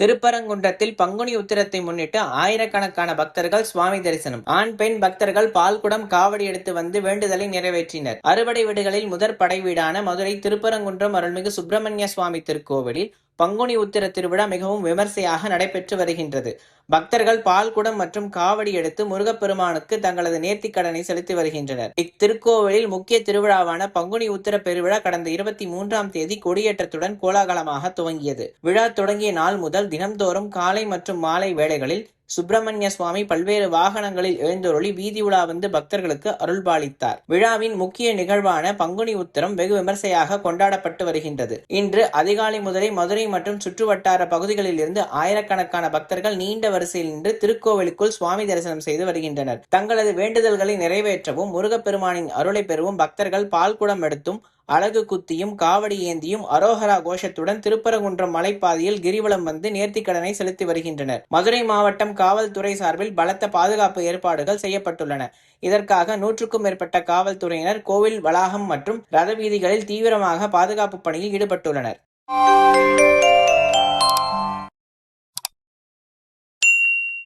திருப்பரங்குன்றத்தில் பங்குனி உத்திரத்தை முன்னிட்டு ஆயிரக்கணக்கான பக்தர்கள் சுவாமி தரிசனம். ஆண் பெண் பக்தர்கள் பால்குடம் காவடி எடுத்து வந்து வேண்டுதலை நிறைவேற்றினர். அறுபடை வீடுகளில் முதற் படை வீடான மதுரை திருப்பரங்குன்றம் அருள்மிகு சுப்பிரமணிய சுவாமி திருக்கோவிலில் பங்குனி உத்திர திருவிழா மிகவும் விமர்சையாக நடைபெற்று வருகின்றது. பக்தர்கள் பால்குடம் மற்றும் காவடி எடுத்து முருகப்பெருமானுக்கு தங்களது நேர்த்திக்கடனை செலுத்தி வருகின்றனர். இத்திருக்கோவிலில் முக்கிய திருவிழாவான பங்குனி உத்திர பெருவிழா கடந்த 23ஆம் தேதி கொடியேற்றத்துடன் கோலாகலமாக துவங்கியது. விழா தொடங்கிய நாள் முதல் தினம்தோறும் காலை மற்றும் மாலை வேளைகளில் சுப்பிரமணிய சுவாமி பல்வேறு வாகனங்களில் எழுந்தருளி வீதி உலா வந்து பக்தர்களுக்கு அருள்பாலித்தார். விழாவின் முக்கிய நிகழ்வான பங்குனி உத்திரம் வெகு விமர்சையாக கொண்டாடப்பட்டு வருகின்றது. இன்று அதிகாலை முதலே மதுரை மற்றும் சுற்றுவட்டார பகுதிகளில் இருந்து ஆயிரக்கணக்கான பக்தர்கள் நீண்ட வரிசையில் நின்று திருக்கோவிலுக்குள் சுவாமி தரிசனம் செய்து வருகின்றனர். தங்களது வேண்டுதல்களை நிறைவேற்றவும் முருகப்பெருமானின் அருளை பெறவும் பக்தர்கள் பால்குடம் எடுத்தும் அலகு குத்தியும் காவடி ஏந்தியும் அரோகரா கோஷத்துடன் திருப்பரங்குன்றம் மலைப்பாதையில் கிரிவலம் வந்து நேர்த்திக்கடனை செலுத்தி வருகின்றனர். மதுரை மாவட்டம் காவல்துறை சார்பில் பலத்த பாதுகாப்பு ஏற்பாடுகள் செய்யப்பட்டுள்ளன. இதற்காக 100க்கும் மேற்பட்ட காவல்துறையினர் கோவில் வளாகம் மற்றும் ரத வீதிகளில் தீவிரமாக பாதுகாப்பு பணியில் ஈடுபட்டுள்ளனர்.